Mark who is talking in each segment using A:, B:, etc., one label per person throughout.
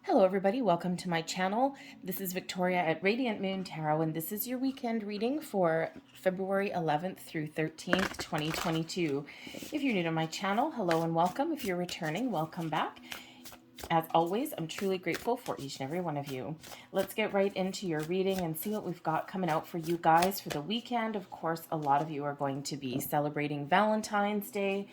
A: Hello everybody, welcome to my channel. This is Victoria at Radiant Moon Tarot, and this is your weekend reading for February 11th through 13th, 2022. If you're new to my channel, hello and welcome. If you're returning, welcome back. As always, I'm truly grateful for each and every one of you. Let's get right into your reading and see what we've got coming out for you guys for the weekend. Of course, a lot of you are going to be celebrating Valentine's Day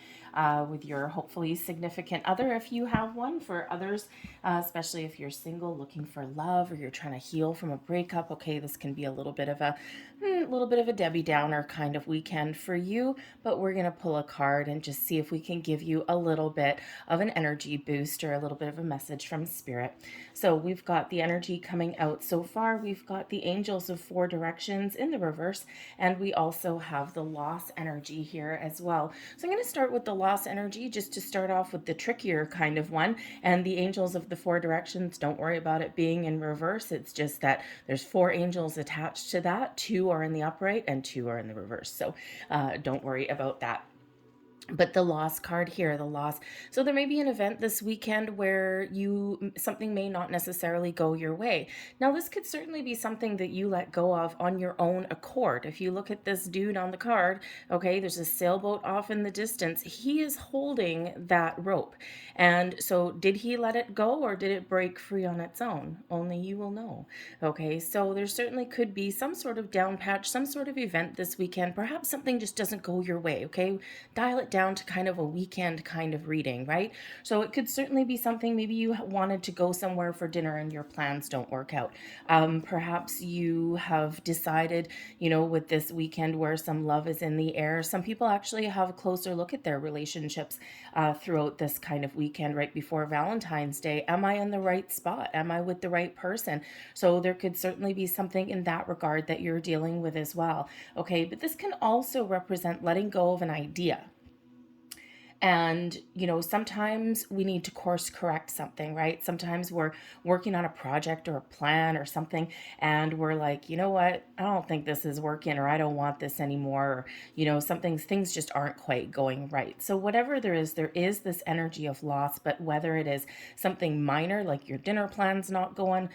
A: with your hopefully significant other if you have one. For others, especially if you're single looking for love or you're trying to heal from a breakup, okay, this can be a little bit of a Debbie Downer kind of weekend for you, but we're going to pull a card and just see if we can give you a little bit of an energy boost or a little bit of a message from spirit. So we've got the energy coming out so far. We've got the angels of four directions in the reverse, and we also have the loss energy here as well. So I'm going to start with the loss energy just to start off with the trickier kind of one. And the angels of the four directions, don't worry about it being in reverse. It's just that there's four angels attached to that. Two are in the upright and two are in the reverse. So don't worry about that. But the loss card here, the loss. So there may be an event this weekend where something may not necessarily go your way. Now, this could certainly be something that you let go of on your own accord. If you look at this dude on the card, okay, there's a sailboat off in the distance. He is holding that rope. And so did he let it go or did it break free on its own? Only you will know. Okay, so there certainly could be some sort of down patch, some sort of event this weekend. Perhaps something just doesn't go your way, okay? Dial it down to kind of a weekend kind of reading, right? So it could certainly be something, maybe you wanted to go somewhere for dinner and your plans don't work out. Perhaps you have decided, with this weekend where some love is in the air, some people actually have a closer look at their relationships throughout this kind of weekend right before Valentine's Day. Am I in the right spot? Am I with the right person? So there could certainly be something in that regard that you're dealing with as well. Okay, but this can also represent letting go of an idea. And, sometimes we need to course correct something, right? Sometimes we're working on a project or a plan or something, and we're like, you know what? I don't think this is working, or I don't want this anymore. Or, things just aren't quite going right. So whatever there is this energy of loss, but whether it is something minor, like your dinner plan's not going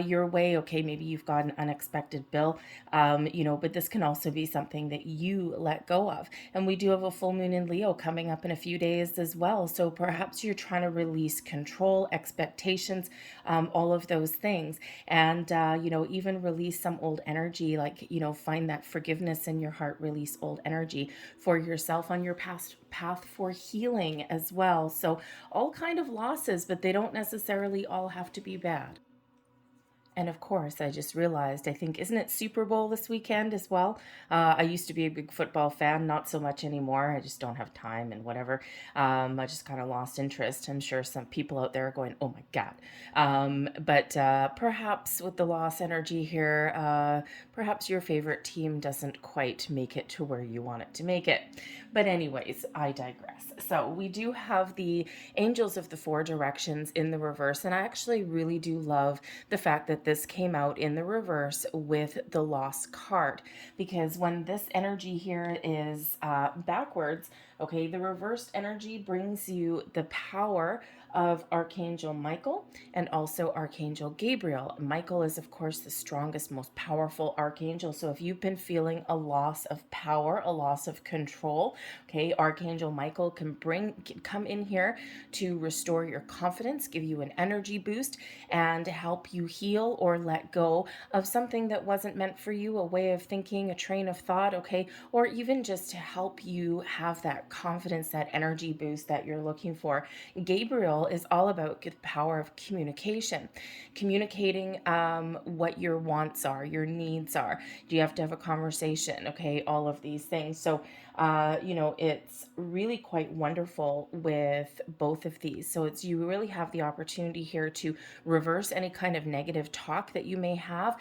A: your way, okay, maybe you've got an unexpected bill, but this can also be something that you let go of. And we do have a full moon in Leo coming up in a few days as well. So perhaps you're trying to release control, expectations, all of those things. And, even release some old energy, like, find that forgiveness in your heart, release old energy for yourself on your past path for healing as well. So all kind of losses, but they don't necessarily all have to be bad. And of course, I just realized, I think, isn't it Super Bowl this weekend as well? I used to be a big football fan, not so much anymore. I just don't have time and whatever. I just kind of lost interest. I'm sure some people out there are going, oh my God. But perhaps with the loss energy here, perhaps your favorite team doesn't quite make it to where you want it to make it. But anyways, I digress. So we do have the angels of the four directions in the reverse. And I actually really do love the fact that this came out in the reverse with the lost card, because when this energy here is backwards, okay, the reversed energy brings you the power of Archangel Michael and also Archangel Gabriel. Michael is, of course, the strongest, most powerful archangel. So if you've been feeling a loss of power, a loss of control, okay, Archangel Michael can come in here to restore your confidence, give you an energy boost, and help you heal or let go of something that wasn't meant for you, a way of thinking, a train of thought, okay, or even just to help you have that confidence, that energy boost that you're looking for. Gabriel is all about the power of communication, communicating what your wants are, your needs are. Do you have to have a conversation? Okay, all of these things. So, it's really quite wonderful with both of these. So you really have the opportunity here to reverse any kind of negative talk that you may have,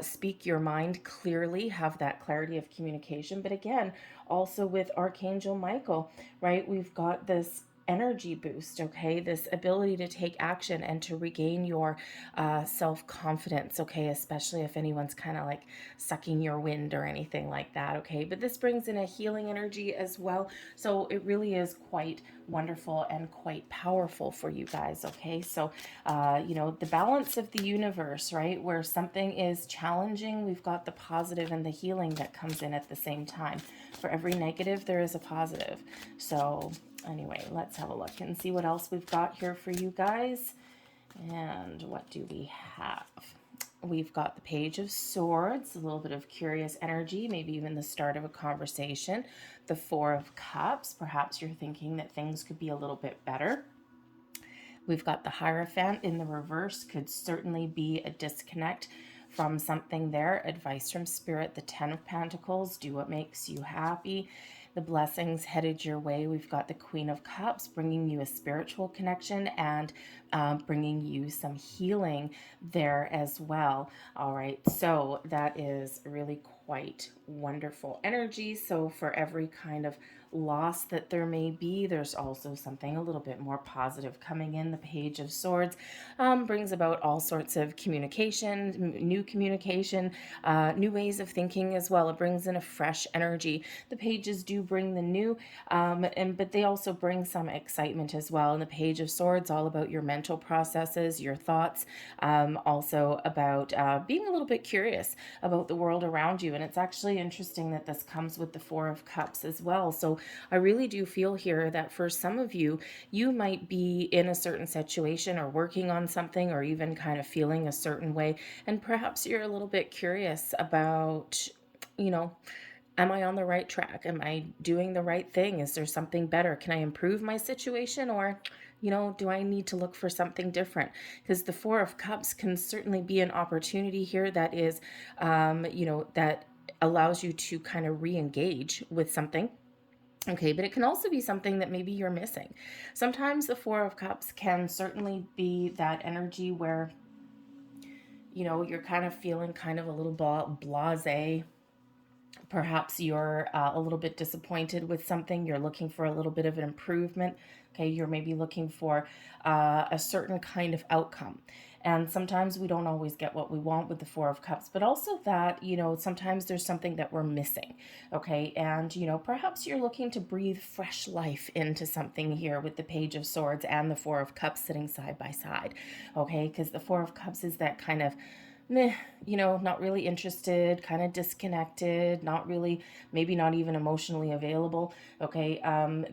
A: speak your mind clearly, have that clarity of communication. But again, also with Archangel Michael, right, we've got this energy boost, okay? This ability to take action and to regain your self-confidence, okay? Especially if anyone's kind of like sucking your wind or anything like that, okay? But this brings in a healing energy as well. So it really is quite wonderful and quite powerful for you guys, okay? So, you know, the balance of the universe, right? Where something is challenging, we've got the positive and the healing that comes in at the same time. For every negative, there is a positive. So anyway, let's have a look and see what else we've got here for you guys. And what do we have? We've got the Page of Swords, a little bit of curious energy, maybe even the start of a conversation. The Four of Cups, perhaps you're thinking that things could be a little bit better. We've got the Hierophant in the reverse, could certainly be a disconnect from something there. Advice from Spirit, the Ten of Pentacles, do what makes you happy. The blessings headed your way. We've got the Queen of Cups bringing you a spiritual connection and bringing you some healing there as well. All right, so that is really quite wonderful energy. So for every kind of loss that there may be, there's also something a little bit more positive coming in. The Page of Swords brings about all sorts of communication, new ways of thinking as well. It brings in a fresh energy. The pages do bring the new, but they also bring some excitement as well. And the Page of Swords, all about your mental processes, your thoughts, also about being a little bit curious about the world around you. And it's actually interesting that this comes with the Four of Cups as well. So I really do feel here that for some of you, you might be in a certain situation or working on something or even kind of feeling a certain way. And perhaps you're a little bit curious about, you know, am I on the right track? Am I doing the right thing? Is there something better? Can I improve my situation? Or, you know, do I need to look for something different? Because the Four of Cups can certainly be an opportunity here that is, you know, that allows you to kind of re-engage with something. Okay, but it can also be something that maybe you're missing. Sometimes the Four of Cups can certainly be that energy where, you know, you're kind of feeling kind of a little blasé. Perhaps you're a little bit disappointed with something. You're looking for a little bit of an improvement. Okay, you're maybe looking for a certain kind of outcome. And sometimes we don't always get what we want with the Four of Cups, but also that, you know, sometimes there's something that we're missing. Okay, and, you know, perhaps you're looking to breathe fresh life into something here with the Page of Swords and the Four of Cups sitting side by side. Okay, because the Four of Cups is that kind of meh, you know, not really interested, kind of disconnected, not really, maybe not even emotionally available, okay,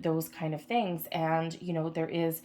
A: those kind of things. And, you know, there is,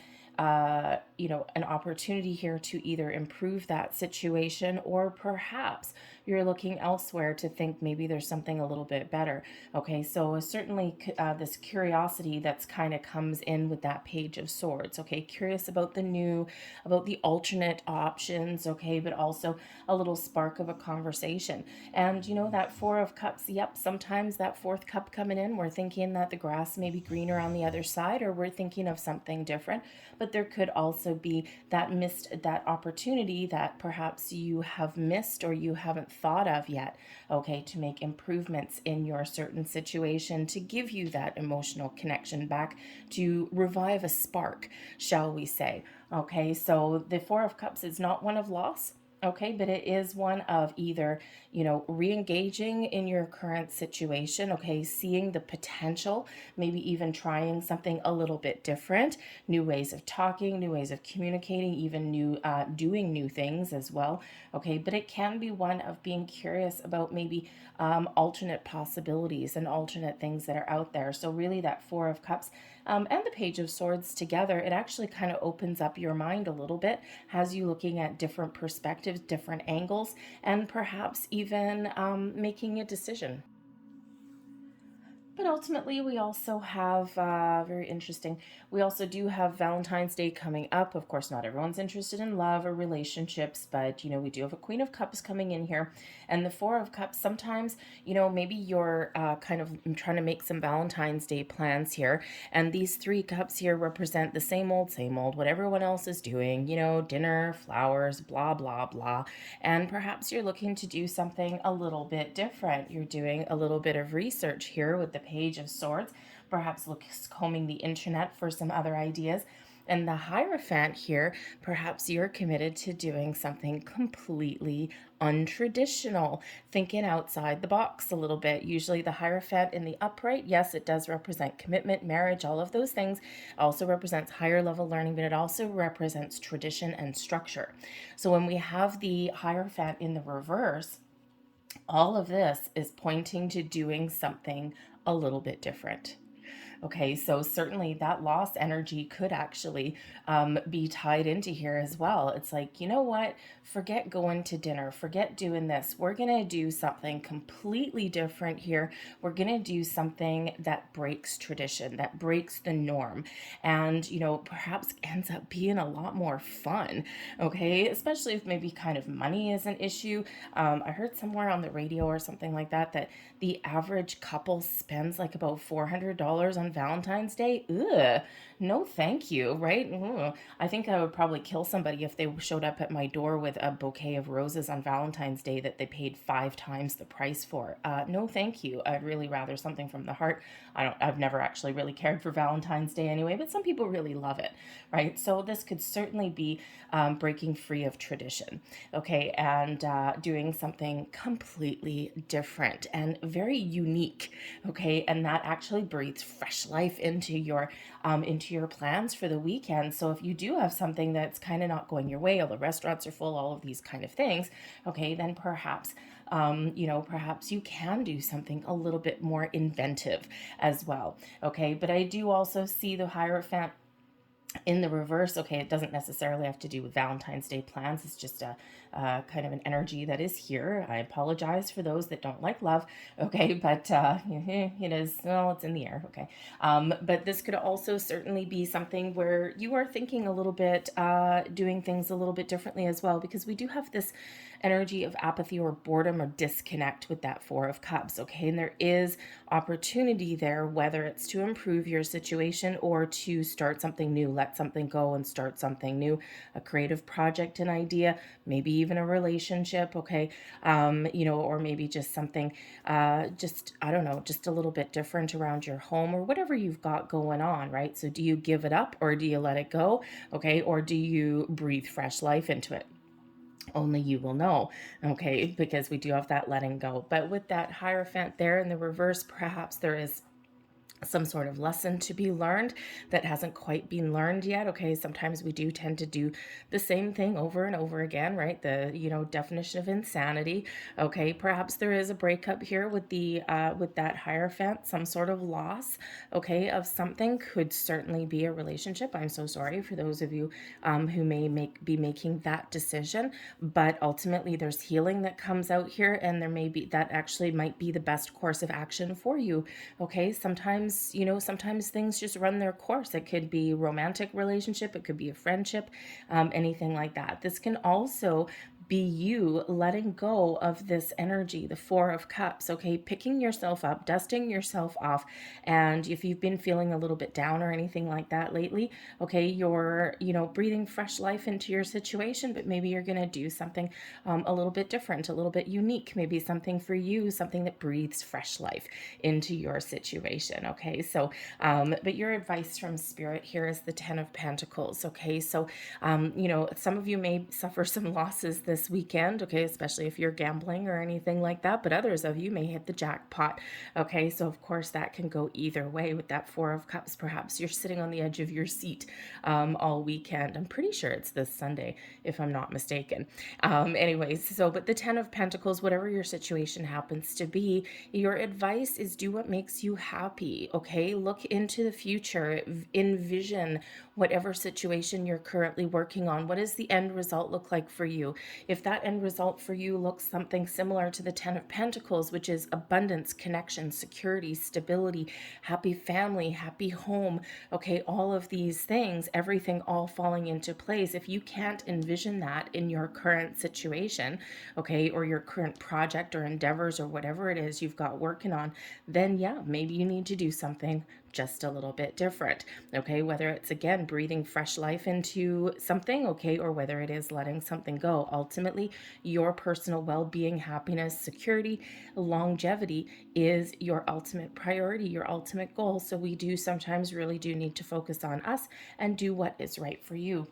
A: you know, an opportunity here to either improve that situation, or perhaps you're looking elsewhere to think maybe there's something a little bit better. Okay, so certainly this curiosity that's kind of comes in with that Page of Swords. Okay, curious about the new, about the alternate options. Okay, but also a little spark of a conversation. And you know, that Four of Cups, yep, sometimes that fourth cup coming in, we're thinking that the grass may be greener on the other side, or we're thinking of something different. But there could also be that opportunity that perhaps you have missed or you haven't thought of yet, okay, to make improvements in your certain situation, to give you that emotional connection back, to revive a spark, shall we say. Okay, so the Four of Cups is not one of loss. Okay, but it is one of either, you know, re-engaging in your current situation, okay, seeing the potential, maybe even trying something a little bit different, new ways of talking, new ways of communicating, even new, doing new things as well, okay, but it can be one of being curious about maybe alternate possibilities and alternate things that are out there. So really that Four of Cups and the Page of Swords together, it actually kind of opens up your mind a little bit, has you looking at different perspectives, different angles, and perhaps even making a decision. But ultimately, we also have, very interesting, we also do have Valentine's Day coming up. Of course, not everyone's interested in love or relationships, but, you know, we do have a Queen of Cups coming in here. And the Four of Cups, sometimes, you know, maybe you're kind of trying to make some Valentine's Day plans here. And these three cups here represent the same old, what everyone else is doing, you know, dinner, flowers, blah, blah, blah. And perhaps you're looking to do something a little bit different. You're doing a little bit of research here with the Page of Swords. perhaps combing the internet for some other ideas. And the Hierophant here, perhaps you're committed to doing something completely untraditional, thinking outside the box a little bit. Usually the Hierophant in the upright, yes, it does represent commitment, marriage, all of those things. Also represents higher level learning, but it also represents tradition and structure. So when we have the Hierophant in the reverse, all of this is pointing to doing something a little bit different. Okay, so certainly that lost energy could actually be tied into here as well. It's like, you know what? Forget going to dinner. Forget doing this. We're going to do something completely different here. We're going to do something that breaks tradition, that breaks the norm, and, perhaps ends up being a lot more fun. Okay, especially if maybe kind of money is an issue. I heard somewhere on the radio or something like that the average couple spends like about $400 on Valentine's Day. Ugh, no thank you, right? Ugh. I think I would probably kill somebody if they showed up at my door with a bouquet of roses on Valentine's Day that they paid 5 times the price for. No thank you. I'd really rather something from the heart. I've never actually really cared for Valentine's Day anyway, but some people really love it, right? So this could certainly be breaking free of tradition, okay, and doing something completely different and very unique, okay, and that actually breathes fresh life into your plans for the weekend. So if you do have something that's kind of not going your way, all the restaurants are full, all of these kind of things, okay, then perhaps perhaps you can do something a little bit more inventive as well, okay. But I do also see the Hierophant in the reverse. Okay, it doesn't necessarily have to do with Valentine's Day plans. It's just a kind of an energy that is here. I apologize for those that don't like love. Okay, but it is, well, it's in the air. Okay, but this could also certainly be something where you are thinking a little bit, doing things a little bit differently as well, because we do have this energy of apathy or boredom or disconnect with that Four of Cups, okay? And there is opportunity there, whether it's to improve your situation or to start something new, let something go and start something new, a creative project, an idea, maybe even a relationship, okay? Or maybe just something, I don't know, just a little bit different around your home or whatever you've got going on, right? So do you give it up or do you let it go, okay? Or do you breathe fresh life into it? Only you will know, okay, because we do have that letting go. But with that Hierophant there in the reverse, perhaps there is some sort of lesson to be learned that hasn't quite been learned yet. Okay, sometimes we do tend to do the same thing over and over again, right? The definition of insanity. Okay, perhaps there is a breakup here with the with that Hierophant, some sort of loss, okay, of something. Could certainly be a relationship. I'm so sorry for those of you who may be making that decision, but ultimately there's healing that comes out here, and there may be that actually might be the best course of action for you. Okay, sometimes things just run their course. It could be romantic relationship, it could be a friendship, anything like that. This can also be you letting go of this energy, the Four of Cups, okay? Picking yourself up, dusting yourself off. And if you've been feeling a little bit down or anything like that lately, okay, you're, breathing fresh life into your situation, but maybe you're going to do something a little bit different, a little bit unique, maybe something for you, something that breathes fresh life into your situation, okay? So, but your advice from Spirit here is the Ten of Pentacles, okay? So, some of you may suffer some losses this weekend, okay, especially if you're gambling or anything like that, but others of you may hit the jackpot, okay? So of course that can go either way with that Four of Cups. Perhaps you're sitting on the edge of your seat all weekend. I'm pretty sure it's this Sunday, if I'm not mistaken. Anyways, but the Ten of Pentacles, whatever your situation happens to be, your advice is do what makes you happy, okay? Look into the future, envision whatever situation you're currently working on. What does the end result look like for you? If that end result for you looks something similar to the Ten of Pentacles, which is abundance, connection, security, stability, happy family, happy home, okay, all of these things, everything all falling into place. If you can't envision that in your current situation, okay, or your current project or endeavors or whatever it is you've got working on, then yeah, maybe you need to do something just a little bit different, okay? Whether it's, again, breathing fresh life into something, okay, or whether it is letting something go. Ultimately, your personal well-being, happiness, security, longevity is your ultimate priority, your ultimate goal. So we do sometimes really do need to focus on us and do what is right for you.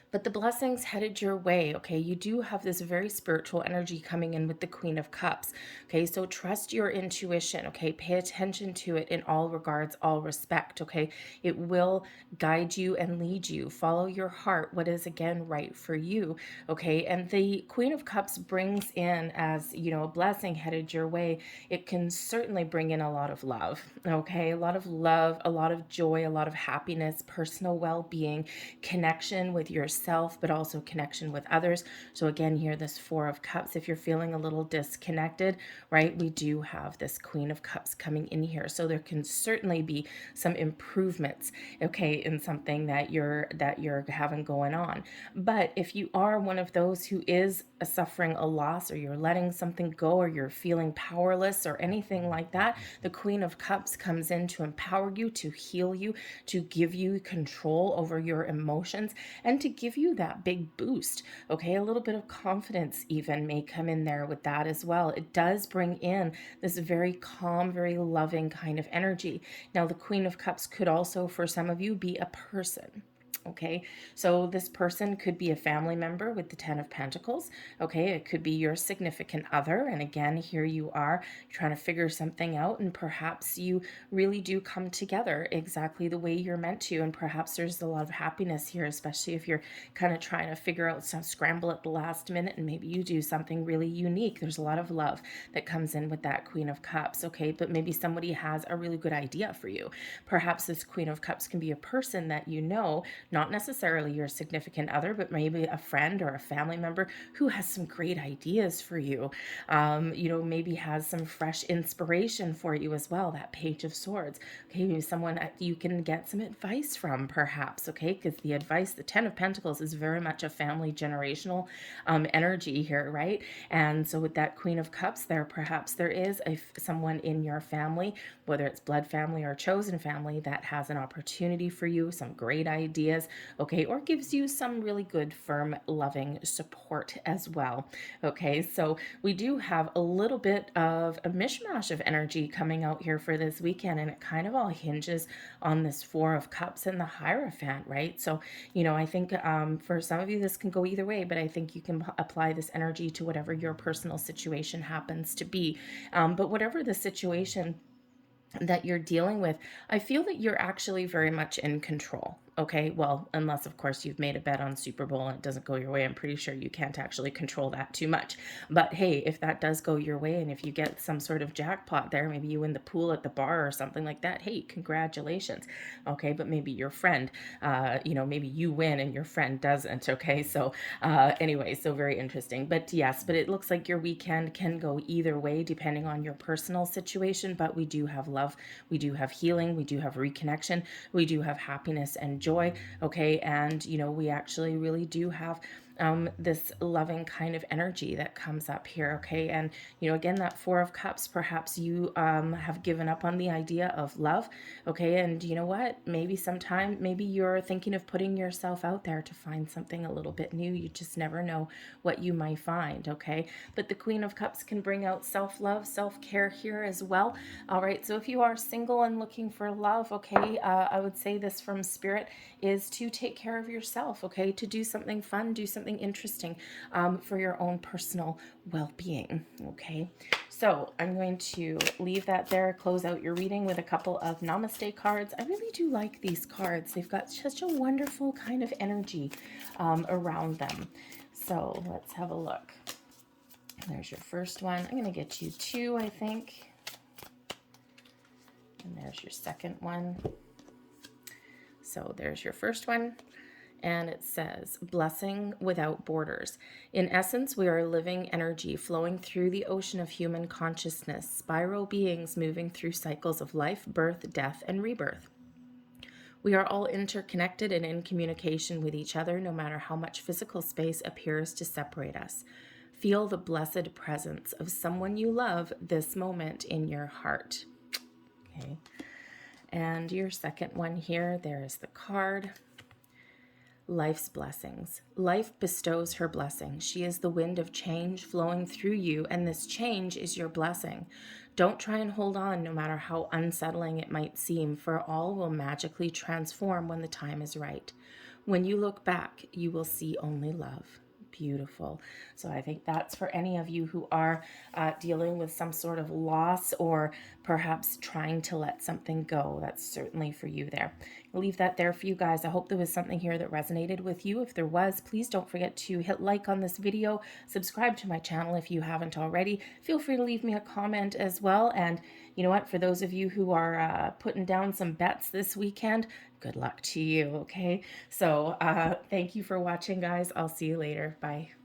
A: But the blessings headed your way, okay? You do have this very spiritual energy coming in with the Queen of Cups, okay? So trust your intuition, okay? Pay attention to it in all regards, all respect, okay? It will guide you and lead you. Follow your heart, what is, again, right for you, okay? And the Queen of Cups brings in, as, you know, a blessing headed your way, it can certainly bring in a lot of love, okay? A lot of love, a lot of joy, a lot of happiness, personal well-being, connection with yourself, but also connection with others. So again, here, this Four of Cups, if you're feeling a little disconnected, right, we do have this Queen of Cups coming in here. So there can certainly be some improvements, okay, in something that you're having going on. But if you are one of those who is suffering a loss, or you're letting something go, or you're feeling powerless or anything like that, the Queen of Cups comes in to empower you, to heal you, to give you control over your emotions, and to give you that big boost, okay? A little bit of confidence even may come in there with that as well. It does bring in this very calm, very loving kind of energy. Now, the Queen of Cups could also, for some of you, be a person. Okay, so this person could be a family member with the Ten of Pentacles. Okay, it could be your significant other. And again, here you are trying to figure something out, and perhaps you really do come together exactly the way you're meant to. And perhaps there's a lot of happiness here, especially if you're kind of trying to figure out some scramble at the last minute, and maybe you do something really unique. There's a lot of love that comes in with that Queen of Cups. Okay, but maybe somebody has a really good idea for you. Perhaps this Queen of Cups can be a person that you know, not necessarily your significant other, but maybe a friend or a family member who has some great ideas for you. You know, maybe has some fresh inspiration for you as well. That Page of Swords. Okay, maybe someone that you can get some advice from, perhaps. Okay, because the advice, the Ten of Pentacles, is very much a family generational energy here, right? And so with that Queen of Cups there, perhaps there is someone in your family, whether it's blood family or chosen family, that has an opportunity for you, some great ideas, okay, or gives you some really good, firm, loving support as well. Okay, so we do have a little bit of a mishmash of energy coming out here for this weekend, and it kind of all hinges on this Four of Cups and the Hierophant, right? So, you know, I think for some of you this can go either way, but I think you can apply this energy to whatever your personal situation happens to be. But whatever the situation that you're dealing with, I feel that you're actually very much in control. Okay, well, unless of course you've made a bet on Superbowl and it doesn't go your way, I'm pretty sure you can't actually control that too much. But hey, if that does go your way, and if you get some sort of jackpot there, maybe you win the pool at the bar or something like that, hey, congratulations. Okay, but maybe your friend, you know, maybe you win and your friend doesn't. Okay, so anyway, so very interesting. But yes, but it looks like your weekend can go either way depending on your personal situation. But we do have love, we do have healing, we do have reconnection, we do have happiness and joy, okay? And, you know, we actually really do have this loving kind of energy that comes up here, okay? And, you know, again, that Four of Cups, perhaps you have given up on the idea of love, okay? And you know what? Maybe you're thinking of putting yourself out there to find something a little bit new. You just never know what you might find, okay? But the Queen of Cups can bring out self-love, self-care here as well. All right, so if you are single and looking for love, okay, I would say this from Spirit is to take care of yourself, okay? To do something fun, do something interesting for your own personal well-being, okay? So I'm going to leave that there, close out your reading with a couple of Namaste cards. I really do like these cards. They've got such a wonderful kind of energy around them. So let's have a look. There's your first one. I'm going to get you two, I think. And there's your second one. So there's your first one. And it says, blessing without borders. In essence, we are living energy flowing through the ocean of human consciousness, spiral beings moving through cycles of life, birth, death, and rebirth. We are all interconnected and in communication with each other, no matter how much physical space appears to separate us. Feel the blessed presence of someone you love this moment in your heart. Okay. And your second one here, there is the card. Life's blessings. Life bestows her blessing. She is the wind of change flowing through you, and this change is your blessing. Don't try and hold on, no matter how unsettling it might seem, for all will magically transform when the time is right. When you look back, you will see only love. Beautiful. So I think that's for any of you who are dealing with some sort of loss or perhaps trying to let something go. That's certainly for you there. I'll leave that there for you guys. I hope there was something here that resonated with you. If there was, please don't forget to hit like on this video, subscribe to my channel if you haven't already. Feel free to leave me a comment as well. And you know what, for those of you who are putting down some bets this weekend, good luck to you, okay? So thank you for watching, guys. I'll see you later. Bye.